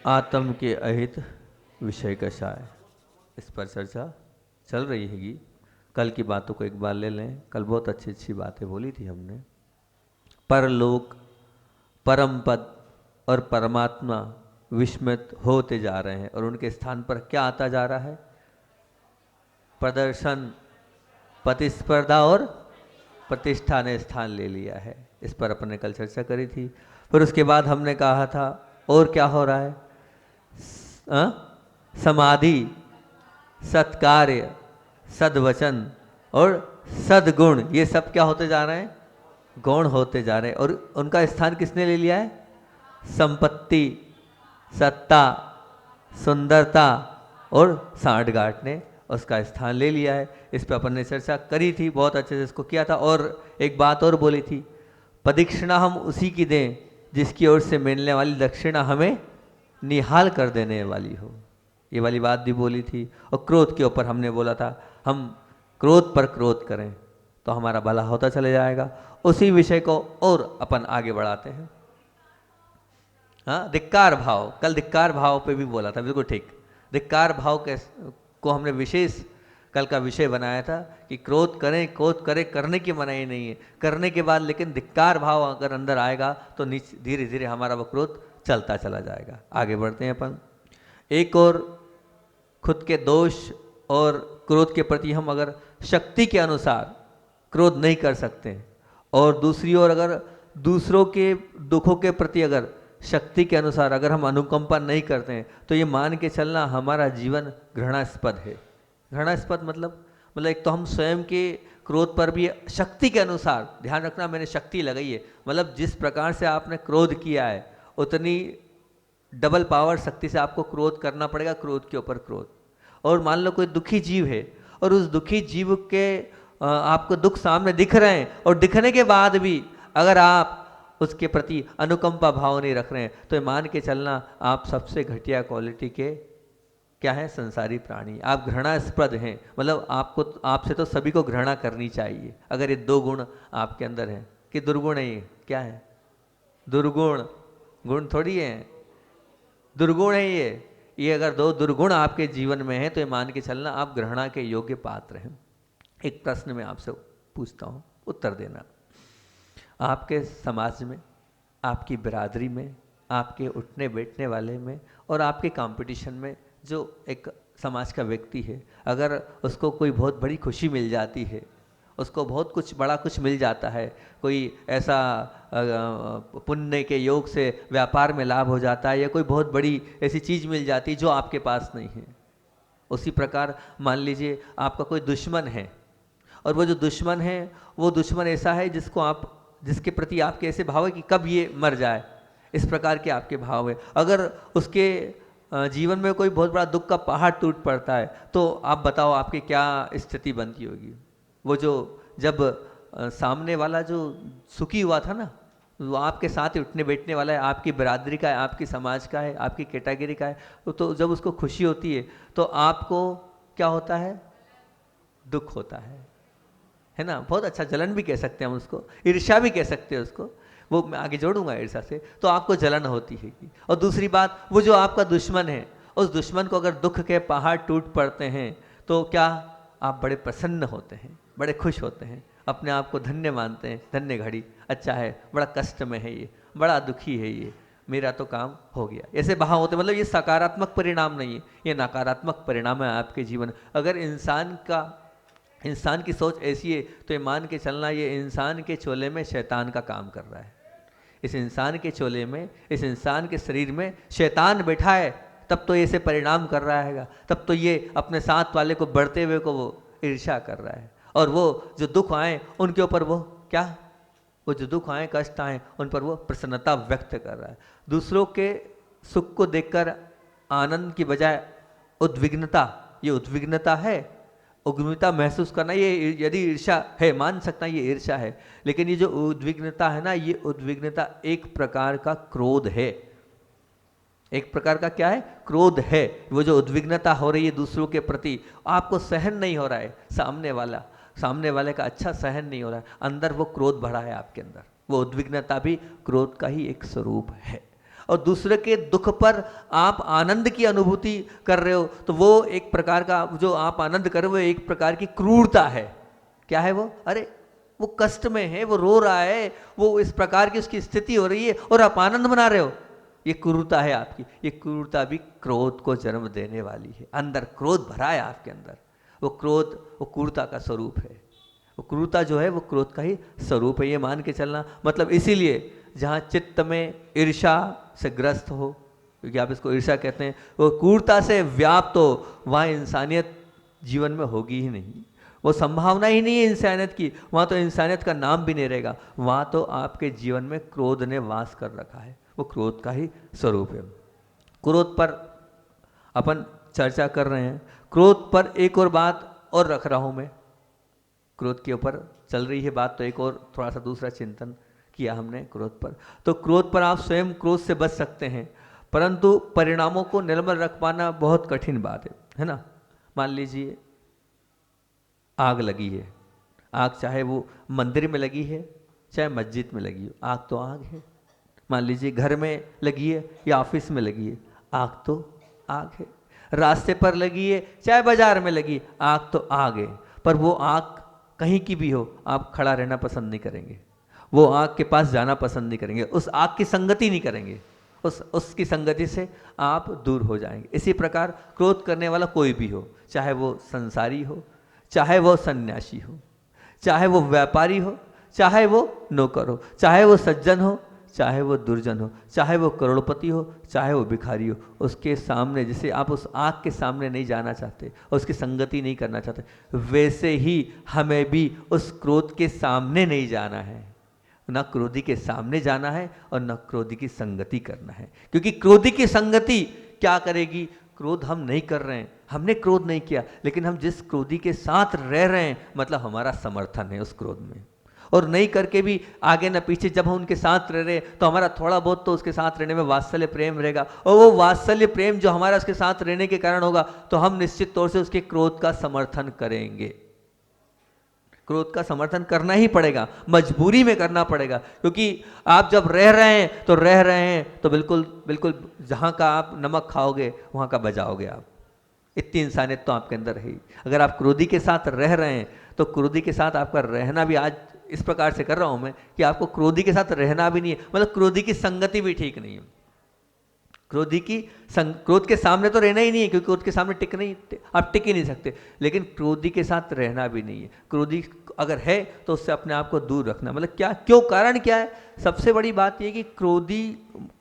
आत्म के अहित विषय कषाय, इस पर चर्चा चल रही हैगी। कल की बातों को एक बार ले लें। कल बहुत अच्छी अच्छी बातें बोली थी हमने। परलोक, परम पद और परमात्मा विस्मृत होते जा रहे हैं और उनके स्थान पर क्या आता जा रहा है? प्रदर्शन, प्रतिस्पर्धा और प्रतिष्ठा ने स्थान ले लिया है। इस पर अपन ने कल चर्चा करी थी। फिर उसके बाद हमने कहा था और क्या हो रहा है? समाधि, सत्कार्य, सद्वचन और सद्गुण, ये सब क्या होते जा रहे हैं? गौण होते जा रहे हैं। और उनका स्थान किसने ले लिया है? संपत्ति, सत्ता, सुंदरता और सांठगांठ ने उसका स्थान ले लिया है। इस पर अपन ने चर्चा करी थी, बहुत अच्छे से इसको किया था। और एक बात और बोली थी, प्रदक्षिणा हम उसी की दें जिसकी ओर से मिलने वाली दक्षिणा हमें निहाल कर देने वाली हो। ये वाली बात भी बोली थी। और क्रोध के ऊपर हमने बोला था, हम क्रोध पर क्रोध करें तो हमारा भला होता चले जाएगा। उसी विषय को और अपन आगे बढ़ाते हैं। हाँ, धिक्कार भाव, कल धिक्कार भाव पे भी बोला था, बिल्कुल ठीक। धिक्कार भाव को हमने विशेष कल का विषय बनाया था कि क्रोध करें, क्रोध करें, करने की मनाही नहीं है, करने के बाद लेकिन धिक्कार भाव अगर अंदर आएगा तो धीरे धीरे हमारा वो क्रोध चलता चला जाएगा। आगे बढ़ते हैं अपन। एक और खुद के दोष और क्रोध के प्रति हम अगर शक्ति के अनुसार क्रोध नहीं कर सकते, और दूसरी ओर अगर दूसरों के दुखों के प्रति अगर शक्ति के अनुसार अगर हम अनुकंपा नहीं करते हैं, तो ये मान के चलना हमारा जीवन घृणास्पद है। घृणास्पद मतलब एक तो हम स्वयं के क्रोध पर भी शक्ति के अनुसार, ध्यान रखना मैंने शक्ति लगाई है, मतलब जिस प्रकार से आपने क्रोध किया है उतनी डबल पावर शक्ति से आपको क्रोध करना पड़ेगा, क्रोध के ऊपर क्रोध। और मान लो कोई दुखी जीव है और उस दुखी जीव के आपको दुख सामने दिख रहे हैं और दिखने के बाद भी अगर आप उसके प्रति अनुकंपा भाव नहीं रख रहे हैं, तो मान के चलना आप सबसे घटिया क्वालिटी के क्या है? संसारी प्राणी। आप घृणास्पद हैं, मतलब आपसे तो सभी को घृणा करनी चाहिए अगर ये दो गुण आपके अंदर हैं। कि दुर्गुण है? ये क्या है? दुर्गुण, गुण थोड़ी है, दुर्गुण है ये अगर दो दुर्गुण आपके जीवन में है तो ये मान के चलना आप घृणा के योग्य पात्र हैं। एक प्रश्न मैं आपसे पूछता हूँ, उत्तर देना। आपके समाज में, आपकी बिरादरी में, आपके उठने बैठने वाले में और आपके कंपटीशन में जो एक समाज का व्यक्ति है, अगर उसको कोई बहुत बड़ी खुशी मिल जाती है, उसको बहुत कुछ बड़ा कुछ मिल जाता है, कोई ऐसा पुण्य के योग से व्यापार में लाभ हो जाता है, या कोई बहुत बड़ी ऐसी चीज़ मिल जाती है जो आपके पास नहीं है। उसी प्रकार मान लीजिए आपका कोई दुश्मन है, और वो जो दुश्मन है वो दुश्मन ऐसा है जिसके प्रति आपके ऐसे भाव है कि कब ये मर जाए, इस प्रकार के आपके भाव है। अगर उसके जीवन में कोई बहुत बड़ा दुख का पहाड़ टूट पड़ता है तो आप बताओ आपकी क्या स्थिति बनती होगी। वो जो जब सामने वाला जो सुखी हुआ था ना, वो आपके साथ ही उठने बैठने वाला है, आपकी बिरादरी का है, आपकी समाज का है, आपकी कैटेगरी का है, तो जब उसको खुशी होती है तो आपको क्या होता है? दुख होता है ना। बहुत अच्छा, जलन भी कह सकते हैं हम उसको, ईर्ष्या भी कह सकते हैं उसको, वो मैं आगे जोड़ूंगा ईर्ष्या से। तो आपको जलन होती है। और दूसरी बात, वो जो आपका दुश्मन है, उस दुश्मन को अगर दुख के पहाड़ टूट पड़ते हैं तो क्या आप बड़े प्रसन्न होते हैं, बड़े खुश होते हैं, अपने आप को धन्य मानते हैं, धन्य घड़ी, अच्छा है, बड़ा कष्ट में है ये, बड़ा दुखी है ये, मेरा तो काम हो गया, ऐसे भाव होते। मतलब ये सकारात्मक परिणाम नहीं है, ये नकारात्मक परिणाम है आपके जीवन। अगर इंसान की सोच ऐसी है तो ये मान के चलना ये इंसान के चोले में शैतान का काम कर रहा है। इस इंसान के चोले में, इस इंसान के शरीर में शैतान बैठा है, तब तो ये ऐसे परिणाम कर रहा है, तब तो ये अपने साथ वाले को बढ़ते हुए को वो ईर्ष्या कर रहा है। और वो जो दुख आए उनके ऊपर वो क्या, वो जो दुख आए, कष्ट आए, उन पर वो प्रसन्नता व्यक्त कर रहा है। दूसरों के सुख को देखकर आनंद की बजाय उद्विग्नता, ये उद्विग्नता है, उद्विग्नता महसूस करना, ये यदि ईर्ष्या है, मान सकता है ये ईर्ष्या है, लेकिन ये जो उद्विग्नता है ना, ये उद्विग्नता एक प्रकार का क्रोध है। एक प्रकार का क्या है? क्रोध है। वो जो उद्विग्नता हो रही है दूसरों के प्रति, आपको सहन नहीं हो रहा है, सामने वाले का अच्छा सहन नहीं हो रहा है, अंदर वो क्रोध भरा है आपके अंदर, वो उद्विग्नता भी क्रोध का ही एक स्वरूप है। और दूसरे के दुख पर आप आनंद की अनुभूति कर रहे हो, तो वो एक प्रकार का, जो आप आनंद कर रहे हो एक प्रकार की क्रूरता है। क्या है वो? अरे वो कष्ट में है, वो रो रहा है, वो इस प्रकार की उसकी स्थिति हो रही है और आप आनंद मना रहे हो, ये क्रूरता है आपकी। ये क्रूरता भी क्रोध को जन्म देने वाली है। अंदर क्रोध भरा है आपके अंदर, वो क्रोध वो क्रूरता का स्वरूप है। वो क्रूरता जो है वो क्रोध का ही स्वरूप है, ये मान के चलना। मतलब इसीलिए जहाँ चित्त में ईर्ष्या से ग्रस्त हो, क्योंकि आप इसको ईर्ष्या कहते हैं, वो क्रूरता से व्याप्त हो, वहाँ इंसानियत जीवन में होगी ही नहीं, वो संभावना ही नहीं है इंसानियत की। वहाँ तो इंसानियत का नाम भी नहीं रहेगा, वहाँ तो आपके जीवन में क्रोध ने वास कर रखा है, वो क्रोध का ही स्वरूप है। क्रोध पर अपन चर्चा कर रहे हैं। क्रोध पर एक और बात और रख रहा हूँ मैं, क्रोध के ऊपर चल रही है बात, तो एक और थोड़ा सा दूसरा चिंतन किया हमने क्रोध पर। तो क्रोध पर आप स्वयं क्रोध से बच सकते हैं, परंतु परिणामों को निर्मल रख पाना बहुत कठिन बात है ना। मान लीजिए आग लगी है, आग चाहे वो मंदिर में लगी है चाहे मस्जिद में लगी हो, आग तो आग है। मान लीजिए घर में लगी है या ऑफिस में लगी है, आग तो आग है। रास्ते पर लगी है चाहे बाजार में लगी, आग तो आग है। पर वो आग कहीं की भी हो, आप खड़ा रहना पसंद नहीं करेंगे, वो आग के पास जाना पसंद नहीं करेंगे, उस आग की संगति नहीं करेंगे, उसकी संगति से आप दूर हो जाएंगे। इसी प्रकार क्रोध करने वाला कोई भी हो, चाहे वो संसारी हो, चाहे वो सन्यासी हो, चाहे वो व्यापारी हो, चाहे वो नौकर हो, चाहे वो सज्जन हो, चाहे वो दुर्जन हो, चाहे वो करोड़पति हो, चाहे वो भिखारी हो, उसके सामने जैसे आप उस आग के सामने नहीं जाना चाहते और उसकी संगति नहीं करना चाहते, वैसे ही हमें भी उस क्रोध के सामने नहीं जाना है। न क्रोधी के सामने जाना है और न क्रोधी की संगति करना है, क्योंकि क्रोधी की संगति क्या करेगी? क्रोध हम नहीं कर रहे हैं, हमने क्रोध नहीं किया, लेकिन हम जिस क्रोधी के साथ रह रहे हैं, मतलब हमारा समर्थन है उस क्रोध में। और नहीं करके भी आगे न पीछे जब हम उनके साथ रह रहे हैं, तो हमारा थोड़ा बहुत तो उसके साथ रहने में वात्सल्य प्रेम रहेगा, और वो वात्सल्य प्रेम जो हमारा उसके साथ रहने के कारण होगा, तो हम निश्चित तौर से उसके क्रोध का समर्थन करेंगे। क्रोध का समर्थन करना ही पड़ेगा, मजबूरी में करना पड़ेगा, क्योंकि आप जब रह रहे हैं तो रह रहे हैं तो बिल्कुल बिल्कुल जहाँ का आप नमक खाओगे वहाँ का बजाओगे आप। इतनी इंसानियत तो आपके अंदर है। अगर आप क्रोधी के साथ रह रहे हैं तो क्रोधी के साथ आपका रहना भी, आज इस प्रकार से कर रहा हूँ मैं कि आपको क्रोधी के साथ रहना भी नहीं है, मतलब क्रोधी की संगति भी ठीक नहीं है। क्रोध के सामने तो रहना ही नहीं है, क्योंकि क्रोध के सामने आप टिक ही नहीं सकते, लेकिन क्रोधी के साथ रहना भी नहीं है। क्रोधी अगर है तो उससे अपने आप को दूर रखना, मतलब क्या, क्यों, कारण क्या है? सबसे बड़ी बात यह कि क्रोधी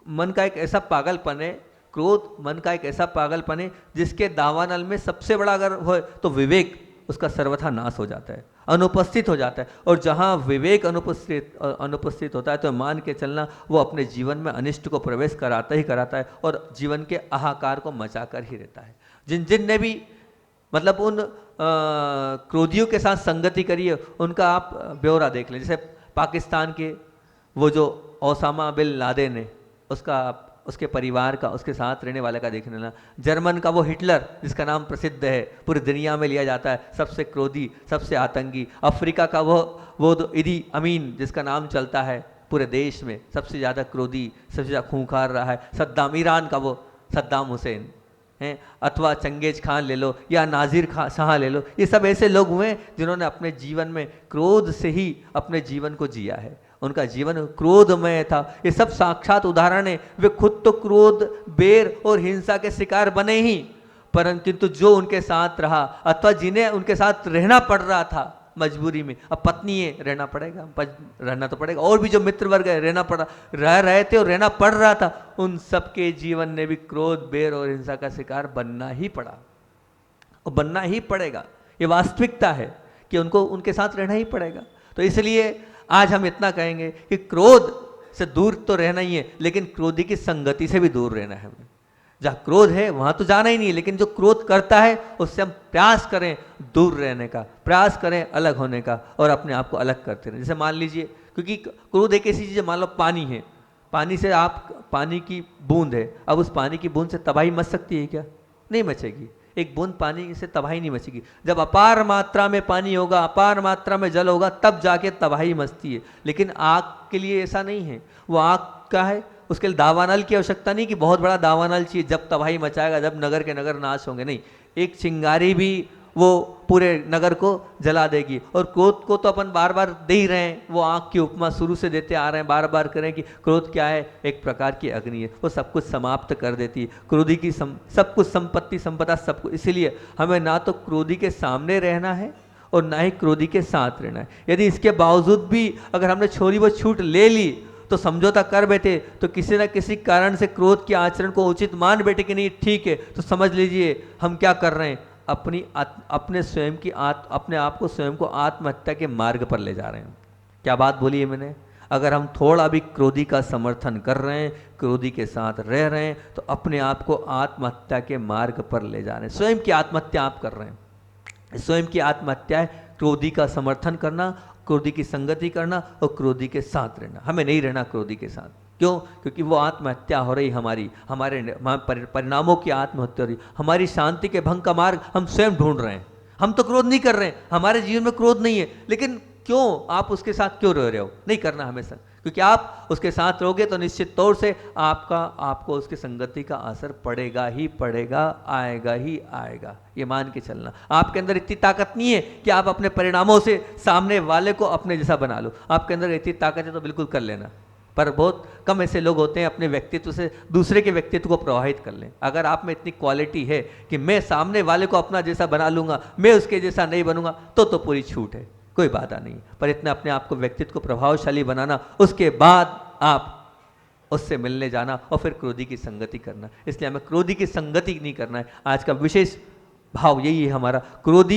मन का एक ऐसा पागलपन है, क्रोध मन का एक ऐसा पागलपन है जिसके दावानल में सबसे बड़ा अगर हो तो विवेक उसका सर्वथा नाश हो जाता है, अनुपस्थित हो जाता है। और जहाँ विवेक अनुपस्थित होता है तो मान के चलना वो अपने जीवन में अनिष्ट को प्रवेश कराता ही कराता है और जीवन के हाहाकार को मचा कर ही रहता है। जिन ने भी मतलब उन क्रोधियों के साथ संगति करी है, उनका आप ब्यौरा देख लें। जैसे पाकिस्तान के वो जो ओसामा बिन लादेन है, उसके परिवार का, उसके साथ रहने वाले का देख लेना। जर्मन का वो हिटलर जिसका नाम प्रसिद्ध है, पूरी दुनिया में लिया जाता है, सबसे क्रोधी, सबसे आतंकी। अफ्रीका का वो इदी अमीन जिसका नाम चलता है पूरे देश में, सबसे ज़्यादा क्रोधी, सबसे ज़्यादा खूंखार रहा है। सद्दाम, ईरान का वो सद्दाम हुसैन हैं, अथवा चंगेज खान ले लो या नाजिर शाह ले लो, ये सब ऐसे लोग हुए जिन्होंने अपने जीवन में क्रोध से ही अपने जीवन को जिया है। उनका जीवन क्रोधमय था। ये सब साक्षात उदाहरण है। वे खुद तो क्रोध, बेर और हिंसा के शिकार बने ही, परंतु जो उनके साथ रहा अथवा जिन्हें उनके साथ रहना पड़ रहा था मजबूरी में, अब पत्नी है रहना पड़ेगा, रहना तो पड़ेगा, और भी जो मित्र वर्ग है रह रहे थे और रहना पड़ रहा था, उन सबके जीवन ने भी क्रोध, बेर और हिंसा का शिकार बनना ही पड़ा और बनना ही पड़ेगा। ये वास्तविकता है कि उनको उनके साथ रहना ही पड़ेगा। तो इसलिए आज हम इतना कहेंगे कि क्रोध से दूर तो रहना ही है, लेकिन क्रोधी की संगति से भी दूर रहना है हमें। जहाँ क्रोध है वहाँ तो जाना ही नहीं है, लेकिन जो क्रोध करता है उससे हम प्रयास करें दूर रहने का, प्रयास करें अलग होने का और अपने आप को अलग करते रहें। जैसे मान लीजिए, क्योंकि क्रोध एक ऐसी चीज़ है, मान लो पानी है, पानी से आप, पानी की बूंद है, अब उस पानी की बूंद से तबाही मच सकती है क्या? नहीं मचेगी। एक बूंद पानी से तबाही नहीं मचेगी। जब अपार मात्रा में पानी होगा, अपार मात्रा में जल होगा, तब जाके तबाही मचती है। लेकिन आग के लिए ऐसा नहीं है। वो आग क्या है? उसके लिए दावानल की आवश्यकता नहीं कि बहुत बड़ा दावानल चाहिए जब तबाही मचाएगा, जब नगर के नगर नाश होंगे, नहीं, एक चिंगारी भी वो पूरे नगर को जला देगी। और क्रोध को तो अपन बार बार दे ही रहे हैं, वो आग की उपमा शुरू से देते आ रहे हैं, बार बार करें कि क्रोध क्या है, एक प्रकार की अग्नि है, वो सब कुछ समाप्त कर देती है। क्रोधी की सब कुछ संपत्ति संपदा सब कुछ। इसीलिए हमें ना तो क्रोधी के सामने रहना है और ना ही क्रोधी के साथ रहना है। यदि इसके बावजूद भी अगर हमने छोड़ी वो छूट ले ली तो समझौता कर बैठे, तो किसी ना किसी कारण से क्रोध के आचरण को उचित मान बैठे कि नहीं ठीक है, तो समझ लीजिए हम क्या कर रहे हैं, अपने आप को स्वयं को आत्महत्या के मार्ग पर ले जा रहे हैं। क्या बात बोली है मैंने? अगर हम थोड़ा भी क्रोधी का समर्थन कर रहे हैं, क्रोधी के साथ रह रहे हैं, तो अपने आप को आत्महत्या के मार्ग पर ले जा रहे हैं। स्वयं की आत्महत्या आप कर रहे हैं। स्वयं की आत्महत्या है क्रोधी का समर्थन करना, क्रोधी की संगति करना और क्रोधी के साथ रहना। हमें नहीं रहना क्रोधी के साथ। क्यों? क्योंकि वो आत्महत्या हो रही हमारे परिणामों की आत्महत्या हो रही। हमारी शांति के भंग का मार्ग हम स्वयं ढूंढ रहे हैं। हम तो क्रोध नहीं कर रहे हैं, हमारे जीवन में क्रोध नहीं है, लेकिन क्यों आप उसके साथ क्यों रह रहे हो? नहीं करना हमेशा, क्योंकि आप उसके साथ रहोगे तो निश्चित तौर से आपको उसकी संगति का असर पड़ेगा ही पड़ेगा, आएगा ही आएगा। ये मान के चलना। आपके अंदर इतनी ताकत नहीं है कि आप अपने परिणामों से सामने वाले को अपने जैसा बना लो। आपके अंदर इतनी ताकत है तो बिल्कुल कर लेना, पर बहुत कम ऐसे लोग होते हैं अपने व्यक्तित्व से दूसरे के व्यक्तित्व को प्रभावित कर लें। अगर आप में इतनी क्वालिटी है कि मैं सामने वाले को अपना जैसा बना लूंगा, मैं उसके जैसा नहीं बनूंगा, तो पूरी छूट है, कोई बाधा नहीं। पर इतना अपने आप को व्यक्तित्व को प्रभावशाली बनाना, उसके बाद आप उससे मिलने जाना और फिर क्रोधी की संगति करना। इसलिए हमें क्रोधी की संगति नहीं करना है। आज का विशेष भाव यही है हमारा, क्रोध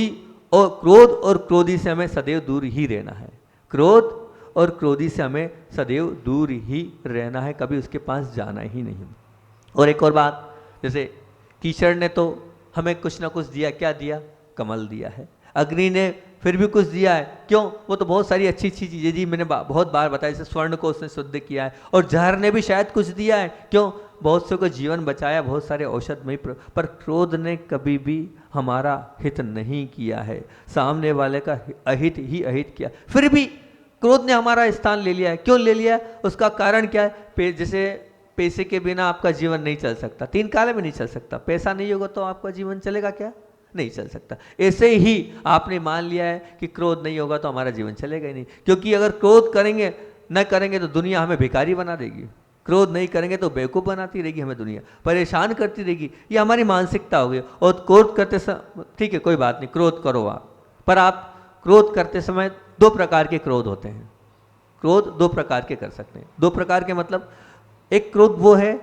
और क्रोधी से हमें सदैव दूर ही रहना है। क्रोध और क्रोधी से हमें सदैव दूर ही रहना है, कभी उसके पास जाना ही नहीं। और एक और बात, जैसे कीचड़ ने तो हमें कुछ ना कुछ दिया, क्या दिया? कमल दिया है। अग्नि ने फिर भी कुछ दिया है, क्यों? वो तो बहुत सारी अच्छी अच्छी चीज़ें दी, मैंने बहुत बार बताया, जैसे स्वर्ण को उसने शुद्ध किया है। और जहर ने भी शायद कुछ दिया है, क्यों? बहुत से को जीवन बचाया, बहुत सारे औषध में। पर क्रोध ने कभी भी हमारा हित नहीं किया है, सामने वाले का अहित ही अहित किया। फिर भी क्रोध ने हमारा स्थान ले लिया है। क्यों ले लिया है? उसका कारण क्या है? जैसे पैसे के बिना आपका जीवन नहीं चल सकता, 3 काल में नहीं चल सकता। पैसा नहीं होगा तो आपका जीवन चलेगा क्या? नहीं चल सकता। ऐसे ही आपने मान लिया है कि क्रोध नहीं होगा तो हमारा जीवन चलेगा ही नहीं, क्योंकि अगर क्रोध न करेंगे तो दुनिया हमें भिखारी बना देगी। क्रोध नहीं करेंगे तो बेवकूफ़ बनाती रहेगी हमें दुनिया, परेशान करती रहेगी। ये हमारी मानसिकता होगी। और क्रोध करते समय, ठीक है कोई बात नहीं, क्रोध करो आप, पर आप क्रोध करते समय 2 प्रकार के क्रोध होते हैं। क्रोध 2 प्रकार के कर सकते हैं। 2 प्रकार के मतलब, एक क्रोध वो है,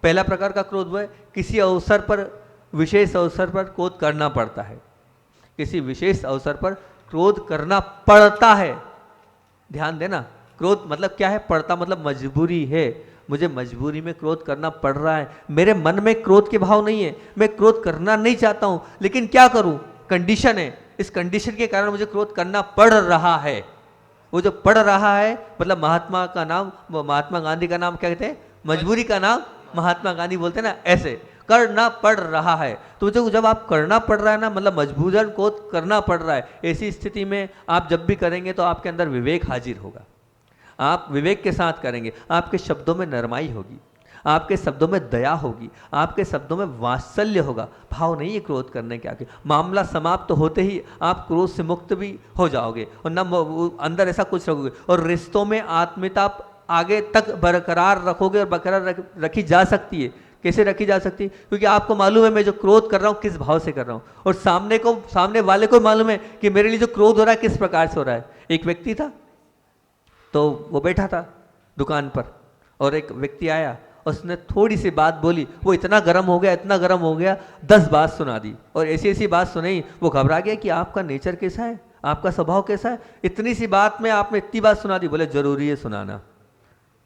पहला प्रकार का क्रोध वो है किसी अवसर पर, विशेष अवसर पर क्रोध करना पड़ता है। किसी विशेष अवसर पर क्रोध करना पड़ता है। ध्यान देना, क्रोध मतलब क्या है? पड़ता मतलब मजबूरी है, मुझे मजबूरी में क्रोध करना पड़ रहा है। मेरे मन में क्रोध के भाव नहीं है, मैं क्रोध करना नहीं चाहता हूं, लेकिन क्या करूं? कंडीशन है, इस कंडीशन के कारण मुझे क्रोध करना पड़ रहा है। वो जो पड़ रहा है मतलब महात्मा गांधी का नाम क्या कहते हैं? मजबूरी का नाम महात्मा गांधी बोलते हैं ना, ऐसे करना पड़ रहा है। तो जब आप करना पड़ रहा है ना, मतलब मजबूरन क्रोध करना पड़ रहा है, ऐसी स्थिति में आप जब भी करेंगे तो आपके अंदर विवेक हाजिर होगा। आप विवेक के साथ करेंगे, आपके शब्दों में नरमाई होगी, आपके शब्दों में दया होगी, आपके शब्दों में वात्सल्य होगा। भाव नहीं है क्रोध करने के आगे। मामला समाप्त होते ही आप क्रोध से मुक्त भी हो जाओगे और न अंदर ऐसा कुछ रखोगे। और रिश्तों में आत्मीयता आगे तक बरकरार रखोगे, और बरकरार रखी जा सकती है। कैसे रखी जा सकती है? क्योंकि आपको मालूम है मैं जो क्रोध कर रहा हूँ किस भाव से कर रहा हूँ, और सामने वाले को मालूम है कि मेरे लिए जो क्रोध हो रहा है किस प्रकार से हो रहा है। एक व्यक्ति था, तो वो बैठा था दुकान पर, और एक व्यक्ति आया, उसने थोड़ी सी बात बोली, वो इतना गर्म हो गया 10 बात सुना दी, और ऐसी ऐसी बात सुनाई, वो घबरा गया कि आपका नेचर कैसा है, आपका स्वभाव कैसा है, इतनी सी बात में आपने इतनी बात सुना दी। बोले जरूरी है सुनाना।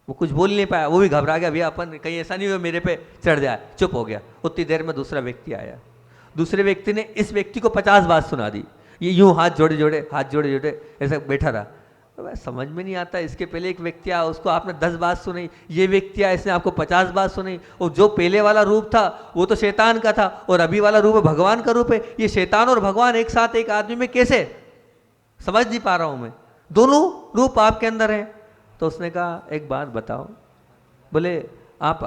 वो कुछ बोल नहीं पाया, वो भी घबरा गया, भैया अपन कहीं ऐसा नहीं हुआ मेरे पे चढ़ जाए, चुप हो गया। उतनी देर में दूसरा व्यक्ति आया, दूसरे व्यक्ति ने इस व्यक्ति को 50 बात सुना दी। ये यूं हाथ जोड़े जोड़े ऐसा बैठा रहा। तो समझ में नहीं आता, इसके पहले एक व्यक्ति आया, उसको आपने 10 बात सुनाई, ये व्यक्ति आया, इसने आपको 50 बात सुनाई। और जो पहले वाला रूप था वो तो शैतान का था, और अभी वाला रूप भगवान का रूप है। ये शैतान और भगवान एक साथ एक आदमी में कैसे? समझ नहीं पा रहा हूं मैं, दोनों रूप आपके अंदर है। तो उसने कहा एक बात बताओ, बोले आप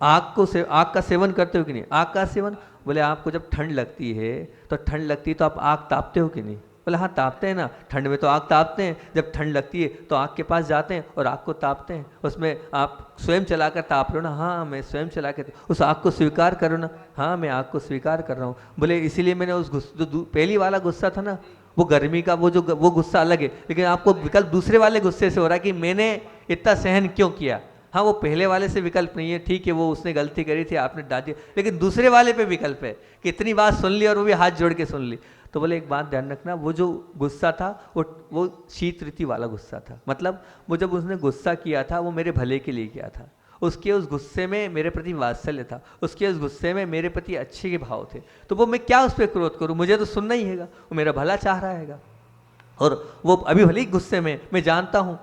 आग का सेवन करते हो कि नहीं? आग का सेवन, बोले आपको जब ठंड लगती है तो तो आप आग तापते हो कि नहीं? बोले हाँ तापते हैं ना, ठंड में तो आग तापते हैं, जब ठंड लगती है तो आग के पास जाते हैं और आग को तापते हैं। उसमें आप स्वयं चलाकर ताप रहे हो ना? हाँ मैं स्वयं चला के उस आग को स्वीकार करो ना? हाँ मैं आग को स्वीकार कर रहा हूँ। बोले इसीलिए मैंने उस जो पहली वाला गुस्सा था ना, वो गर्मी का वो गुस्सा अलग है, लेकिन आपको विकल्प दूसरे वाले गुस्से से हो रहा है कि मैंने इतना सहन क्यों किया। हाँ वो पहले वाले से विकल्प नहीं है, ठीक है वो उसने गलती करी थी आपने डांट दिया, लेकिन दूसरे वाले पे विकल्प है कि इतनी बात सुन ली और वो भी हाथ जोड़ के सुन ली। तो बोले एक बात ध्यान रखना, वो जो गुस्सा था वो शीत ऋतु वाला गुस्सा था। मतलब वो जब उसने गुस्सा किया था वो मेरे भले के लिए किया था। उसके उस गुस्से में मेरे प्रति वात्सल्य था, उसके उस गुस्से में मेरे प्रति अच्छे के भाव थे। तो वो मैं क्या उस पर क्रोध करूं? मुझे तो सुनना ही हैगा, वो मेरा भला चाह रहा हैगा। और वो अभी भले ही गुस्से में, मैं जानता हूं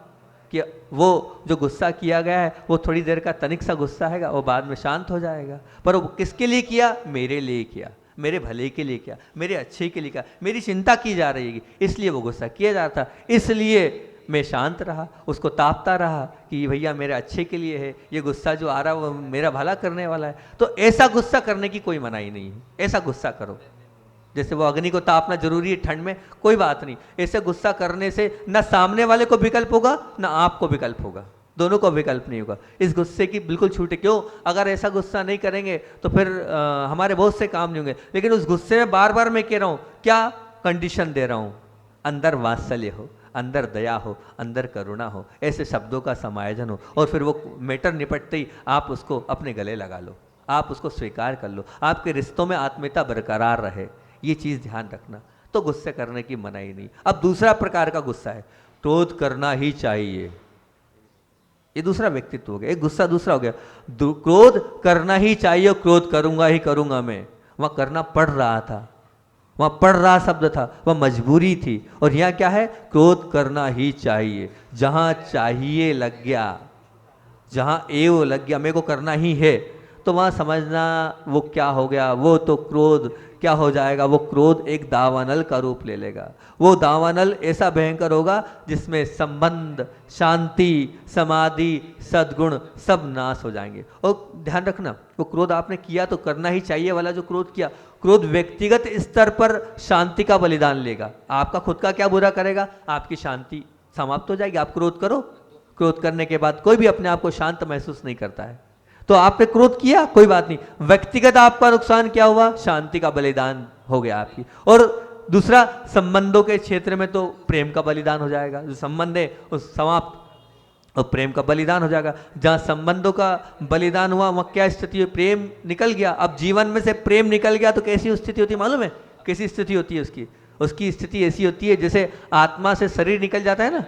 कि वो जो गुस्सा किया गया है वो थोड़ी देर का तनिक सा गुस्सा हैगा, वो बाद में शांत हो जाएगा। पर वो किसके लिए किया? मेरे लिए किया, मेरे भले के लिए किया, मेरे अच्छे के लिए किया, मेरी चिंता की जा रही है, इसलिए वो गुस्सा किया जा रहा था। इसलिए मैं शांत रहा, उसको तापता रहा कि भैया मेरे अच्छे के लिए है, ये गुस्सा जो आ रहा है वो मेरा भला करने वाला है। तो ऐसा गुस्सा करने की कोई मनाही नहीं है, ऐसा गुस्सा करो। जैसे वो अग्नि को तापना जरूरी है ठंड में, कोई बात नहीं, ऐसे गुस्सा करने से ना सामने वाले को विकल्प होगा ना आपको विकल्प होगा, दोनों को विकल्प नहीं होगा। इस गुस्से की बिल्कुल छूटे। क्यों? अगर ऐसा गुस्सा नहीं करेंगे तो फिर हमारे बहुत से काम नहीं होंगे। लेकिन उस गुस्से में बार बार मैं कह रहा हूं, क्या कंडीशन दे रहा हूं? अंदर वात्सल्य हो, अंदर दया हो, अंदर करुणा हो, ऐसे शब्दों का समायोजन हो, और फिर वो मैटर निपटते ही आप उसको अपने गले लगा लो, आप उसको स्वीकार कर लो, आपके रिश्तों में आत्मीयता बरकरार रहे। ये चीज ध्यान रखना। तो गुस्से करने की मनाही नहीं। अब दूसरा प्रकार का गुस्सा है, क्रोध करना ही चाहिए। ये दूसरा व्यक्तित्व हो गया, एक गुस्सा दूसरा हो गया। क्रोध करना ही चाहिए, क्रोध करूंगा ही करूंगा मैं। वहां करना पड़ रहा था, वहां पड़ रहा शब्द था, वह मजबूरी थी। और यहां क्या है? क्रोध करना ही चाहिए। जहां चाहिए लग गया, जहां एव लग गया, मेरे को करना ही है, तो वहां समझना वो क्या हो गया, वो तो क्रोध क्या हो जाएगा, वो क्रोध एक दावानल का रूप ले लेगा। वो दावानल ऐसा भयंकर होगा जिसमें संबंध, शांति, समाधि, सद्गुण सब नाश हो जाएंगे। और ध्यान रखना, वो क्रोध आपने किया तो करना ही चाहिए वाला जो क्रोध किया, क्रोध व्यक्तिगत स्तर पर शांति का बलिदान लेगा। आपका खुद का क्या बुरा करेगा? आपकी शांति समाप्त हो जाएगी। आप क्रोध करो, क्रोध करने के बाद कोई भी अपने आप को शांत महसूस नहीं करता है। तो आपने क्रोध किया, कोई बात नहीं, व्यक्तिगत आपका नुकसान क्या हुआ? शांति का बलिदान हो गया आपकी। और दूसरा, संबंधों के क्षेत्र में तो प्रेम का बलिदान हो जाएगा। जो संबंध है उस समाप्त, और प्रेम का बलिदान हो जाएगा। जहां संबंधों का बलिदान हुआ वहां क्या स्थिति है? प्रेम निकल गया। अब जीवन में से प्रेम निकल गया तो कैसी स्थिति होती है मालूम है? कैसी स्थिति होती है उसकी? उसकी स्थिति ऐसी होती है जैसे आत्मा से शरीर निकल जाता है ना,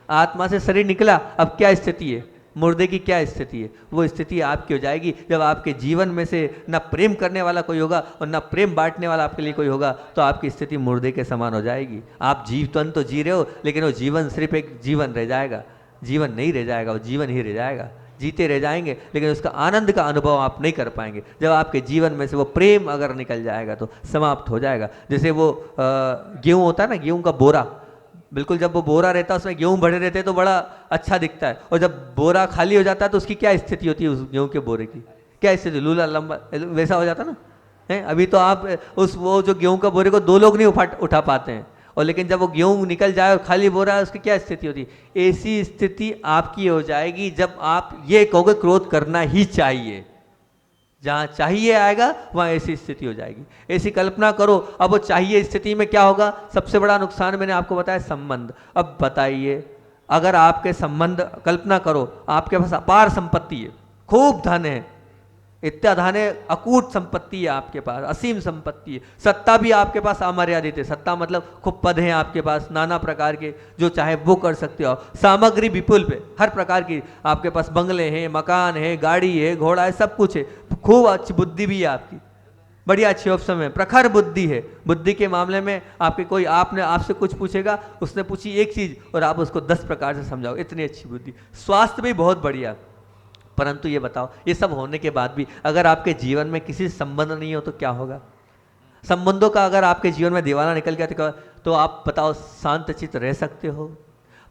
आत्मा से शरीर निकला, अब क्या स्थिति है? मुर्दे की क्या स्थिति है? वो स्थिति आपकी हो जाएगी जब आपके जीवन में से न प्रेम करने वाला कोई होगा और न प्रेम बांटने वाला आपके लिए कोई होगा, तो आपकी स्थिति मुर्दे के समान हो जाएगी। आप जीवन तो जी रहे हो, लेकिन वो जीवन सिर्फ एक जीवन रह जाएगा, जीवन नहीं रह जाएगा, वो जीवन ही रह जाएगा। जीते रह जाएंगे लेकिन उसका आनंद का अनुभव आप नहीं कर पाएंगे। जब आपके जीवन में से वो प्रेम अगर निकल जाएगा तो समाप्त हो जाएगा। जैसे वो गेहूँ होता है ना, गेहूँ का बोरा, बिल्कुल जब वो बोरा रहता है उसमें गेहूं भरे रहते हैं तो बड़ा अच्छा दिखता है, और जब बोरा खाली हो जाता है तो उसकी क्या स्थिति होती है? उस गेहूं के बोरे की क्या स्थिति? लूला लंबा वैसा हो जाता ना है। अभी तो आप वो जो गेहूं का बोरे को दो लोग नहीं उठा पाते हैं, और लेकिन जब वो गेहूं निकल जाए और खाली बोरा है, उसकी क्या स्थिति होती है? ऐसी स्थिति आपकी हो जाएगी जब आप ये कहोगे क्रोध करना ही चाहिए। जहां चाहिए आएगा वहां ऐसी स्थिति हो जाएगी। ऐसी कल्पना करो। अब वो चाहिए स्थिति में क्या होगा? सबसे बड़ा नुकसान मैंने आपको बताया, संबंध। अब बताइए, अगर आपके संबंध, कल्पना करो आपके पास अपार संपत्ति है, खूब धन है, इतना धन है, अकूट संपत्ति है आपके पास, असीम संपत्ति है, सत्ता भी आपके पास अमर्यादित है। सत्ता मतलब खूब पद हैं आपके पास, नाना प्रकार के, जो चाहे वो कर सकते हो। सामग्री विपुल पे, हर प्रकार की आपके पास, बंगले हैं, मकान है, गाड़ी है, घोड़ा है, सब कुछ है। खूब अच्छी बुद्धि भी है आपकी, बढ़िया अच्छी ऑप्शन है, प्रखर बुद्धि है। बुद्धि के मामले में आपके कोई आपसे कुछ पूछेगा, उसने पूछी एक चीज और आप उसको 10 प्रकार से समझाओ, इतनी अच्छी बुद्धि। स्वास्थ्य भी बहुत बढ़िया। परंतु ये बताओ, ये सब होने के बाद भी अगर आपके जीवन में किसी से संबंध नहीं हो तो क्या होगा? संबंधों का अगर आपके जीवन में दीवाना निकल गया तो आप बताओ शांत चित्त रह सकते हो?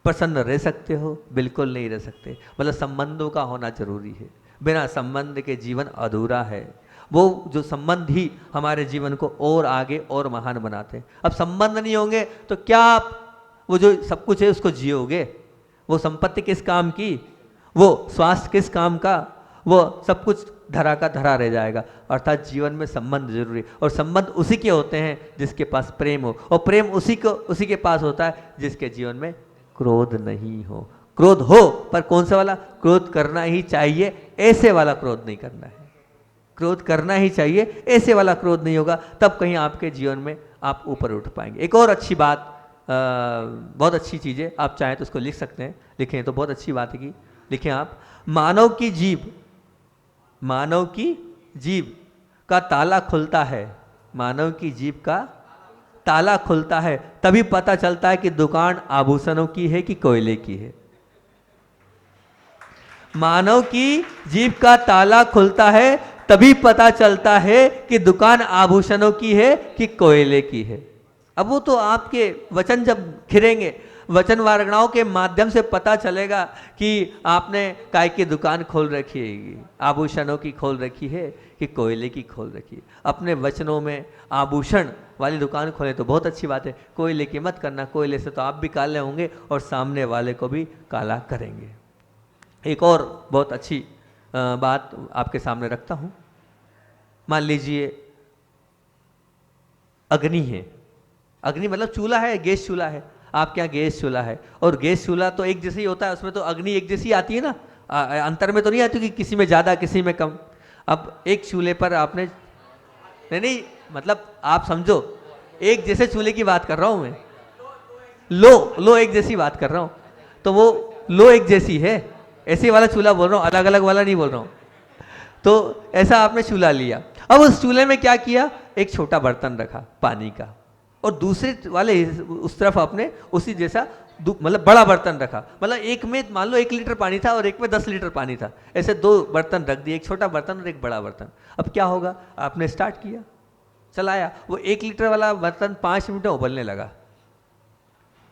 प्रसन्न रह सकते हो? बिल्कुल नहीं रह सकते। मतलब संबंधों का होना जरूरी है, बिना संबंध के जीवन अधूरा है। वो जो संबंध ही हमारे जीवन को और आगे और महान बनाते हैं। अब संबंध नहीं होंगे तो क्या आप वो जो सब कुछ है उसको जियोगे? वो संपत्ति किस काम की, वो स्वास्थ्य किस काम का, वो सब कुछ धरा का धरा रह जाएगा। अर्थात जीवन में संबंध जरूरी, और संबंध उसी के होते हैं जिसके पास प्रेम हो, और प्रेम उसी के पास होता है जिसके जीवन में क्रोध नहीं हो। क्रोध हो पर कौन सा वाला? क्रोध करना ही चाहिए, ऐसे वाला क्रोध नहीं करना है। क्रोध करना ही चाहिए, ऐसे वाला क्रोध नहीं होगा, तब कहीं आपके जीवन में आप ऊपर उठ पाएंगे। एक और अच्छी बात, बहुत अच्छी चीज़ है, आप चाहें तो उसको लिख सकते हैं, लिखें तो बहुत अच्छी बात है कि लिखें आप, मानव की जीभ का ताला खुलता है, मानव की जीभ का ताला खुलता है तभी पता चलता है कि दुकान आभूषणों की है कि कोयले की है। मानव की जीभ का ताला खुलता है तभी पता चलता है कि दुकान आभूषणों की है कि कोयले की है। अब वो तो आपके वचन जब खिरेंगे, वचन वारणाओं के माध्यम से पता चलेगा कि आपने काय की दुकान खोल रखी है, आभूषणों की खोल रखी है कि कोयले की खोल रखी है। अपने वचनों में आभूषण वाली दुकान खोले तो बहुत अच्छी बात है, कोयले की मत करना, कोयले से तो आप भी काले होंगे और सामने वाले को भी काला करेंगे। एक और बहुत अच्छी बात आपके सामने रखता हूं। मान लीजिए अग्नि है, अग्नि मतलब चूल्हा है, गैस चूल्हा है, आपके यहाँ गैस चूल्हा है, और गैस चूल्हा तो एक जैसे ही होता है, उसमें तो अग्नि एक जैसी आती है ना, अंतर में तो नहीं आती कि किसी में ज़्यादा किसी में कम। अब एक चूल्हे पर आपने नहीं मतलब आप समझो, एक जैसे चूल्हे की बात कर रहा हूं मैं, लो एक जैसी बात कर रहा हूं, तो वो लो एक जैसी है, ऐसे वाला चूल्हा बोल रहा हूँ, अलग अलग वाला नहीं बोल रहा हूँ। तो ऐसा आपने चूल्हा लिया, अब उस चूल्हे में क्या किया, एक छोटा बर्तन रखा पानी का, और दूसरे वाले उस तरफ आपने उसी जैसा मतलब बड़ा बर्तन रखा। मतलब एक में मान लो 1 लीटर पानी था और एक में 10 लीटर पानी था, ऐसे 2 बर्तन रख दिए, एक छोटा बर्तन और एक बड़ा बर्तन। अब क्या होगा, आपने स्टार्ट किया, चलाया, वो 1 लीटर वाला बर्तन 5 मिनट में उबलने लगा,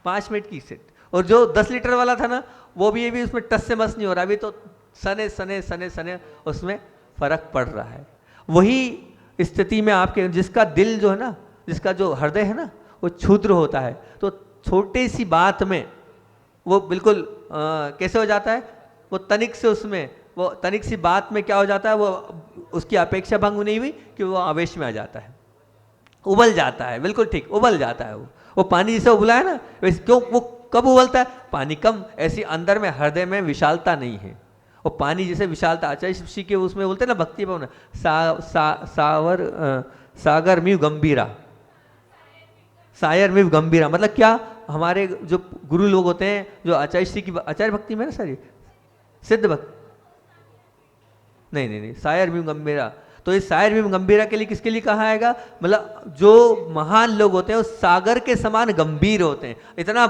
5 मिनट की सेट, और जो 10 लीटर वाला था ना, वो भी उसमें टस से मस नहीं हो रहा, अभी तो सने सने सने सने उसमें फर्क पड़ रहा है। वही स्थिति में आपके जिसका दिल जो है ना, जिसका जो हृदय है ना, वो क्षुद्र होता है, तो छोटी सी बात में वो बिल्कुल कैसे हो जाता है, वो तनिक से उसमें, वो तनिक सी बात में क्या हो जाता है, वो उसकी अपेक्षा भंग नहीं हुई कि वो आवेश में आ जाता है, उबल जाता है, बिल्कुल ठीक, उबल जाता है। वो पानी जैसे उबला है ना, वैसे क्यों वो कब उबलता है, पानी कम, ऐसी अंदर में हृदय में विशालता नहीं है, वो पानी जैसे विशालता आचार्य शिव के उसमें बोलते हैं ना भक्ति भवन, सागर मिव गंभीरा, सायर मिव गंभीरा, मतलब क्या, हमारे जो गुरु लोग होते हैं, जो आचार्य श्री की आचार्य भक्ति में ना, सारी सिद्ध भक्ति, नहीं सायर मिव गंभीरा, तो इस सायर मिव गंभीरा के लिए किसके लिए कहा आएगा, मतलब जो महान लोग होते हैं वो सागर के समान गंभीर होते हैं। इतना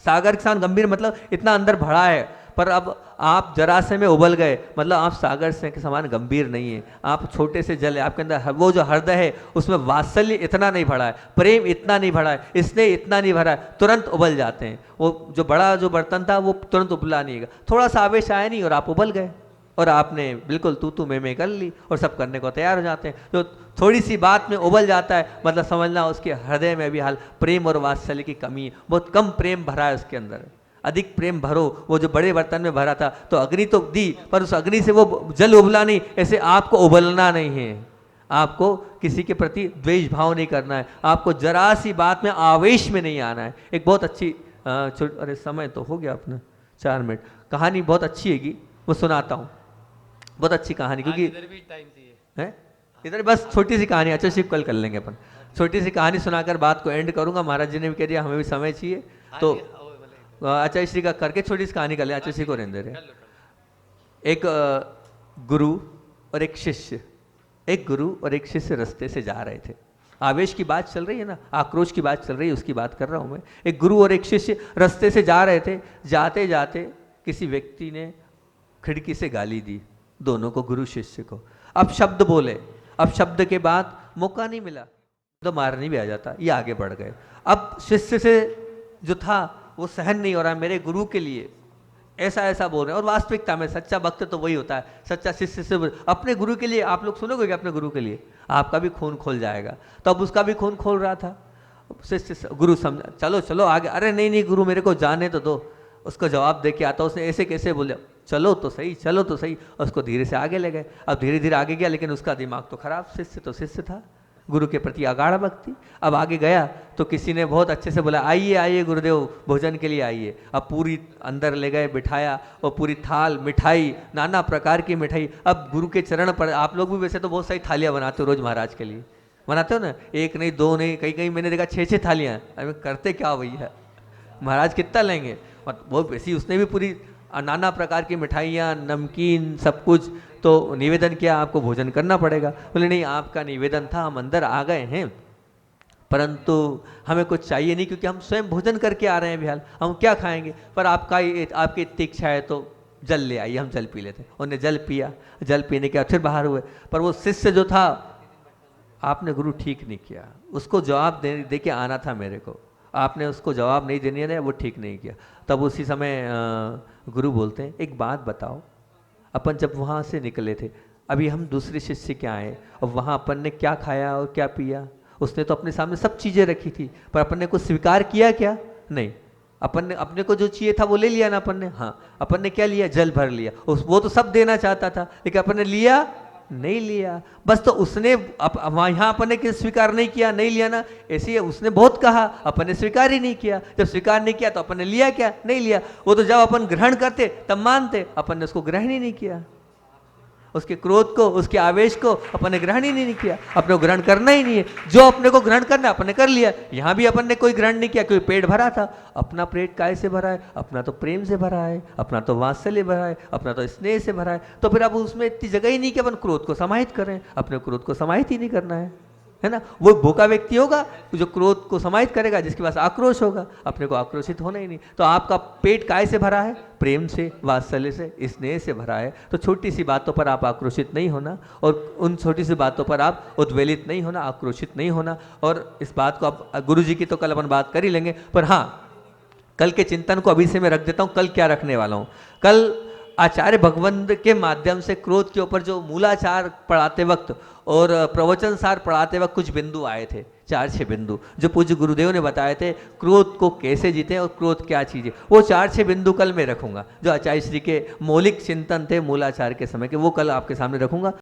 सागर के समान गंभीर मतलब इतना अंदर भरा है, पर अब आप जरा से में उबल गए, मतलब आप सागर से के समान गंभीर नहीं है, आप छोटे से जल है, आपके अंदर वो जो हृदय है उसमें वात्सल्य इतना नहीं भरा है, प्रेम इतना नहीं भरा है, स्नेह इतना नहीं भरा है, तुरंत उबल जाते हैं। वो जो बड़ा जो बर्तन था वो तुरंत उबला नहीं है, थोड़ा सा आवेश आया नहीं और आप उबल गए, और आपने बिल्कुल तू मैं कर ली और सब करने को तैयार हो जाते हैं। जो थोड़ी सी बात में उबल जाता है, मतलब समझना उसके हृदय में भी हाल प्रेम और वात्सल्य की कमी है, बहुत कम प्रेम भरा है उसके अंदर, अधिक प्रेम भरो। वो जो बड़े बर्तन में भरा था तो अग्नि तो दी, पर उस अग्नि से वो जल उबला नहीं, ऐसे आपको उबलना नहीं है, आपको किसी के प्रति द्वेष भाव नहीं करना है, आपको जरा सी बात में आवेश में नहीं आना है। एक बहुत अच्छी अरे समय तो हो गया अपना 4 मिनट, कहानी बहुत अच्छी है, वो सुनाता हूँ, बहुत अच्छी कहानी, क्योंकि इधर भी टाइम चाहिए है, इधर बस छोटी सी कहानी, अच्छा शिव कल कर लेंगे अपन, छोटी सी कहानी सुनाकर बात को एंड करूंगा। महाराज जी ने भी कह दिया हमें भी समय चाहिए, तो आचार्य श्री का करके छोटी सी कहानी कर ले, आचार्य श्री को रहने दे रहे। एक गुरु और एक शिष्य, एक गुरु और एक शिष्य रास्ते से जा रहे थे, आवेश की बात चल रही है ना, आक्रोश की बात चल रही है, उसकी बात कर रहा हूं मैं। एक गुरु और एक शिष्य रास्ते से जा रहे थे, जाते जाते किसी व्यक्ति ने खिड़की से गाली दी दोनों को, गुरु शिष्य को। अब शब्द बोले, अब शब्द के बाद मौका नहीं मिला तो मारने भी आ जाता, ये आगे बढ़ गए। अब शिष्य से जो था वो सहन नहीं हो रहा है मेरे गुरु के लिए, ऐसा ऐसा बोल रहे हैं। और वास्तविकता में सच्चा भक्त तो वही होता है, सच्चा शिष्य से अपने गुरु के लिए। आप लोग सुनोगे कि अपने गुरु के लिए आपका भी खून खोल जाएगा, तो अब उसका भी खून खोल रहा था। शिष्य गुरु समझा, चलो चलो आगे, अरे नहीं नहीं गुरु मेरे को जाने तो दो, उसको जवाब दे के आता। उसने ऐसे कैसे बोले, चलो तो सही चलो तो सही, उसको धीरे से आगे ले गए। अब धीरे धीरे आगे गया, लेकिन उसका दिमाग तो खराब, शिष्य तो शिष्य था, गुरु के प्रति अगाढ़ भक्ति। अब आगे गया तो किसी ने बहुत अच्छे से बोला, आइए आइए गुरुदेव भोजन के लिए आइए। अब पूरी अंदर ले गए, बिठाया, और पूरी थाल मिठाई, नाना प्रकार की मिठाई। अब गुरु के चरण पर, आप लोग भी वैसे तो बहुत सारी थालियां बनाते हो रोज महाराज के लिए, बनाते हो ना, एक नहीं दो नहीं, कहीं कहीं मैंने देखा 6-6 थालियां। अरे करते क्या भैया, महाराज कितना लेंगे। और वो वैसी उसने भी पूरी नाना प्रकार की मिठाइयाँ, नमकीन, सब कुछ, तो निवेदन किया, आपको भोजन करना पड़ेगा। बोले नहीं आपका निवेदन था, हम अंदर आ गए हैं, परंतु हमें कुछ चाहिए नहीं, क्योंकि हम स्वयं भोजन करके आ रहे हैं बिहार, हम क्या खाएंगे, पर आपकी इतनी इच्छा है तो जल ले आइए, हम जल पी लेते हैं। उन्होंने जल पिया, जल पीने के बाद फिर बाहर हुए। पर वो शिष्य जो था, आपने गुरु ठीक नहीं किया, उसको जवाब दे के आना था मेरे को, आपने उसको जवाब नहीं देनी है, वो ठीक नहीं किया। तब उसी समय गुरु बोलते हैं, एक बात बताओ, अपन जब वहाँ से निकले थे, अभी हम दूसरे शिष्य के आए, और वहाँ अपन ने क्या खाया और क्या पिया, उसने तो अपने सामने सब चीज़ें रखी थी, पर अपन ने कुछ स्वीकार किया क्या? नहीं। अपन ने अपने को जो चाहिए था वो ले लिया ना अपन ने, हाँ अपन ने क्या लिया, जल भर लिया, वो तो सब देना चाहता था, लेकिन अपन ने लिया नहीं लिया, बस। तो उसने यहाँ अपन ने स्वीकार नहीं किया, नहीं लिया ना, ऐसे ही उसने बहुत कहा, अपन ने स्वीकार ही नहीं किया। जब स्वीकार नहीं किया तो अपन ने लिया क्या? नहीं लिया। वो तो जब अपन ग्रहण करते तब मानते, अपन ने उसको ग्रहण ही नहीं किया, उसके क्रोध को, उसके आवेश को अपन ने ग्रहण ही नहीं किया। अपने को ग्रहण करना ही नहीं है, जो अपने को ग्रहण करना अपन ने कर लिया। यहाँ भी अपन ने कोई ग्रहण नहीं किया, क्योंकि पेट भरा था। अपना पेट काय से भरा है? अपना तो प्रेम से भरा है, अपना तो वात्सल्य भरा है, अपना तो स्नेह से भरा है। तो फिर अब उसमें इतनी जगह ही नहीं कि अपन क्रोध को समाहित करें, अपने क्रोध को समाहित ही नहीं करना है ना। वो भूखा व्यक्ति होगा जो क्रोध को समाहित करेगा, जिसके पास आक्रोश होगा, अपने को आक्रोशित होना ही नहीं। तो आपका पेट काय से भरा है? प्रेम से, वात्सल्य से, स्नेह से भरा है। तो छोटी सी बातों पर आप आक्रोशित नहीं होना, और उन छोटी सी बातों पर आप उद्वेलित नहीं होना, आक्रोशित नहीं होना। और इस बात को आप, गुरु जी की तो कल अपन बात कर ही लेंगे, पर हाँ कल के चिंतन को अभी से मैं रख देता हूँ। कल क्या रखने वाला हूँ, कल आचार्य भगवंत के माध्यम से क्रोध के ऊपर जो मूलाचार पढ़ाते वक्त और प्रवचन सार पढ़ाते वक्त कुछ बिंदु आए थे, 4-6 बिंदु जो पूज्य गुरुदेव ने बताए थे, क्रोध को कैसे जीते और क्रोध क्या चीज़ है। वो 4-6 बिंदु कल मैं रखूंगा, जो आचार्य श्री के मौलिक चिंतन थे मूलाचार के समय के, वो कल आपके सामने रखूंगा।